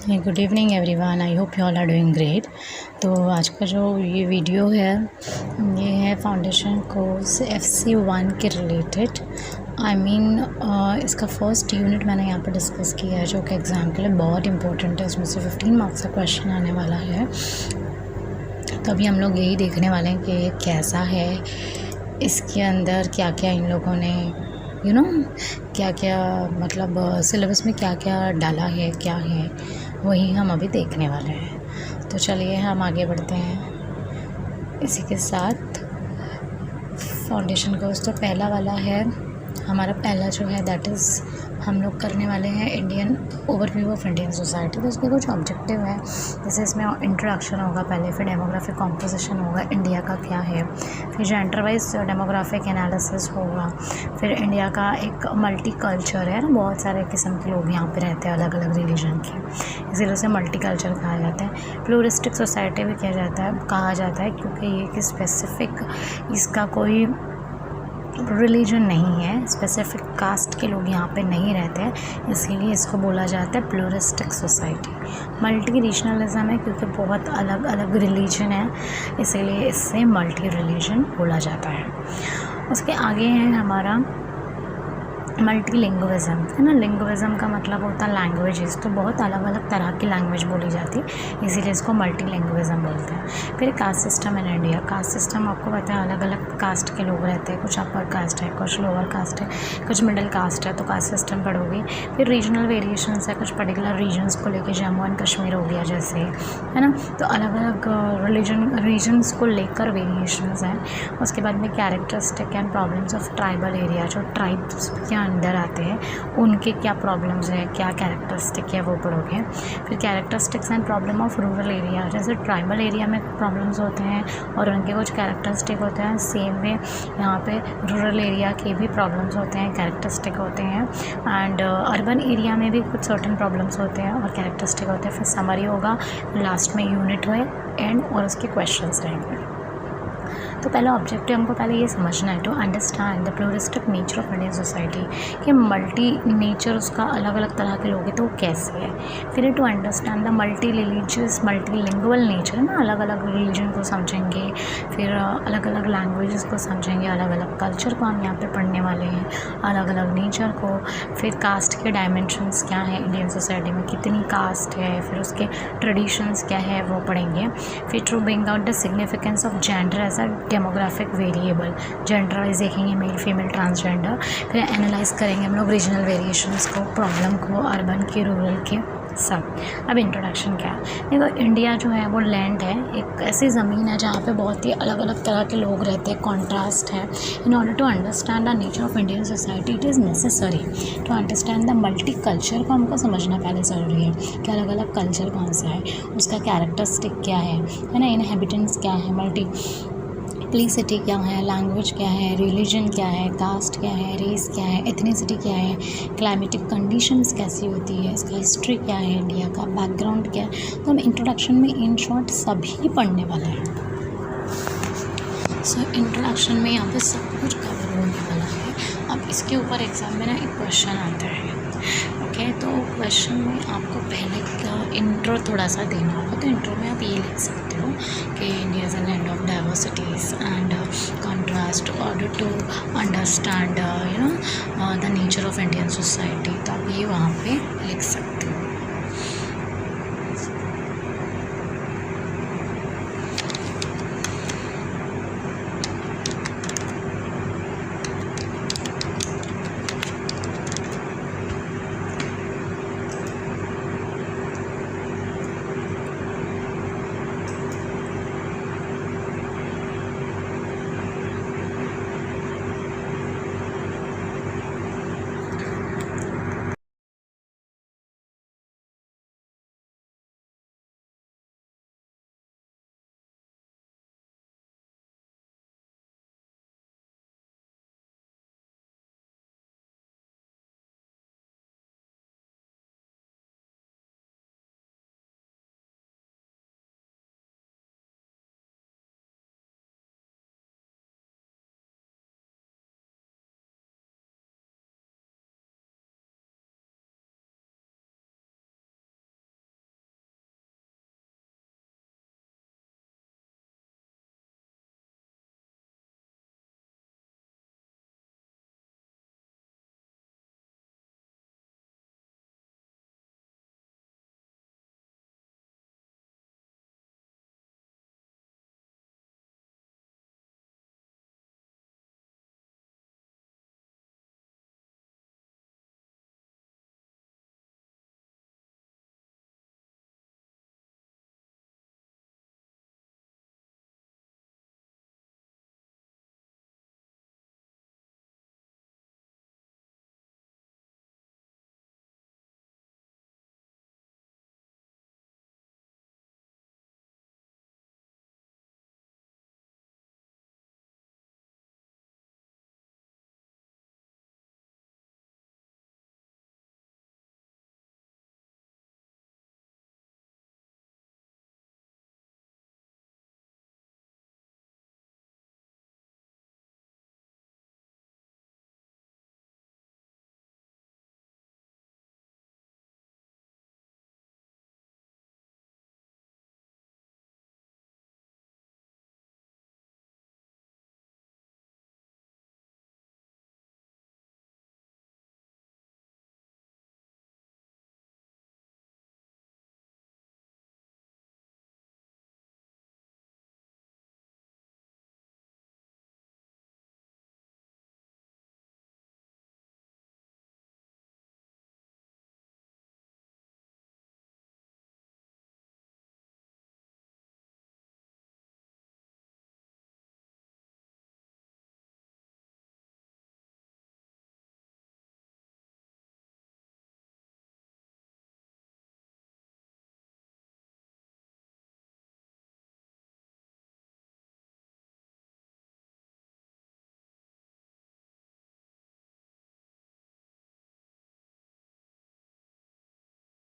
Good evening everyone, I hope you all are doing great. तो आज का जो ये वीडियो है ये है फाउंडेशन कोर्स FC1 के रिलेटेड। इसका फर्स्ट यूनिट मैंने यहाँ पर डिस्कस किया है जो कि एग्ज़ाम के लिए बहुत इंपॉर्टेंट है। इसमें से 15 मार्क्स का क्वेश्चन आने वाला है। तो अभी हम लोग यही देखने वाले हैं कि ये कैसा है, इसके अंदर क्या क्या इन लोगों ने क्या क्या मतलब सिलेबस में क्या क्या डाला है, क्या है, वही हम अभी देखने वाले हैं। तो चलिए हम आगे बढ़ते हैं इसी के साथ। फाउंडेशन कोर्स तो पहला वाला है हमारा, पहला जो है दैट इज़ हम लोग करने वाले हैं Indian overview of Indian society. तो उसके कुछ ऑब्जेक्टिव है, जैसे इसमें इंट्रोडक्शन होगा पहले, फिर डेमोग्राफिक कॉम्पोजिशन होगा, इंडिया का क्या है, फिर जेंडर वाइज डेमोग्राफिक एनालिसिस होगा, फिर इंडिया का एक मल्टी कल्चर है ना, बहुत सारे किस्म के लोग यहाँ पे रहते हैं अलग अलग रिलीजन के, इसीलिए उसे मल्टी कल्चर कहा जाता है। प्लूरिस्टिक सोसाइटी भी कहा जाता है क्योंकि ये कि स्पेसिफिक इसका कोई रिलीजन नहीं है, स्पेसिफिक कास्ट के लोग यहाँ पे नहीं रहते हैं, इसीलिए इसको बोला जाता है प्लूरिस्टिक सोसाइटी। मल्टी रीजनलिज्म है क्योंकि बहुत अलग अलग रिलीजन है, इसीलिए इससे मल्टी रिलीजन बोला जाता है। उसके आगे है हमारा मल्टी लिंग्विज़म, है ना। लिंग्विज़म का मतलब होता है लैंग्वेजेस, तो बहुत अलग अलग तरह की लैंग्वेज बोली जाती है, इसीलिए इसको मल्टी लिंग्विज़म बोलते हैं। फिर caste system in India. Caste system आपको पता है अलग अलग कास्ट के लोग रहते हैं, कुछ अपर कास्ट है, कुछ लोअर कास्ट है, कुछ मिडिल कास्ट है, तो कास्ट सिस्टम पढ़ोगे। फिर रीजनल वेरिएशंस है, कुछ पर्टिकुलर रीजन्स को लेकर, जम्मू एंड कश्मीर हो गया जैसे, है ना, तो अलग अलग रीजन्स को लेकर वेरिएशंस हैं। उसके बाद में characteristic and problems of tribal area, जो ट्राइब्स के अंदर आते हैं उनके क्या प्रॉब्लम्स हैं, क्या कैरेक्टरिस्टिक है, वो पढ़ोगे। फिर characteristics and problem of rural area, जैसे ट्राइबल एरिया में प्रॉब्लम्स होते हैं और उनके कुछ कैरेक्टरिस्टिक होते हैं, सेम वे यहाँ पे रूरल एरिया के भी प्रॉब्लम्स होते हैं, कैरेक्टरिस्टिक होते हैं। एंड अर्बन एरिया में भी कुछ सर्टेन प्रॉब्लम्स होते हैं और कैरेक्टरिस्टिक होते हैं। फिर समरी होगा, लास्ट में यूनिट है एंड और उसके क्वेश्चंस रहेंगे। तो पहला ऑब्जेक्टिव हमको पहले ये समझना है, to understand the pluralistic nature of Indian society, कि मल्टी नेचर उसका अलग अलग तरह के लोग हैं तो वो कैसे है। फिर to understand the multi religious multilingual nature, है ना, अलग अलग रिलीजन को समझेंगे, फिर अलग अलग लैंग्वेजेस को समझेंगे, अलग अलग कल्चर को हम यहाँ पे पढ़ने वाले हैं, अलग अलग नेचर को। फिर कास्ट के डायमेंशंस क्या है, इंडियन सोसाइटी में कितनी कास्ट है, फिर उसके ट्रेडिशंस क्या है वो पढ़ेंगे। फिर to bring out the significance of gender as a demographic variable, gender wise देखेंगे, मेल फीमेल ट्रांसजेंडर। फिर एनालाइज करेंगे हम लोग रीजनल वेरिएशंस को, प्रॉब्लम को, अर्बन के, रूरल के, सब। अब इंट्रोडक्शन क्या है, देखो इंडिया जो है वो लैंड है, एक ऐसी ज़मीन है जहाँ पे बहुत ही अलग अलग तरह के लोग रहते हैं, कॉन्ट्रास्ट है। In order to understand the nature of Indian society it is necessary to understand the multi culture को हमको समझना पहले ज़रूरी है कि अलग अलग कल्चर कौन सा है, उसका कैरेक्टरिस्टिक क्या है ना, इनहेबिटेंट्स क्या है, मल्टी प्लीसिटी क्या है, लैंग्वेज क्या है, रिलीजन क्या है, कास्ट क्या है, रेस क्या है, एथनिसिटी क्या है, क्लाइमेटिक कंडीशंस कैसी होती है, इसका हिस्ट्री क्या है, इंडिया का बैकग्राउंड क्या है। तो हम इंट्रोडक्शन में इन शॉर्ट सभी पढ़ने वाले हैं। सो इंट्रोडक्शन में यहाँ पे सब कुछ कवर होने वाला है। अब इसके ऊपर एग्ज़ाम में ना एक क्वेश्चन आता है, ओके। तो क्वेश्चन में आपको पहले का इंट्रो थोड़ा सा देना होगा। तो इंट्रो में आप ये लिख सकते हो कि India is a land of diversities and contrast order to understand the nature of Indian society. तो आप ये वहाँ पे लिख सकते हो।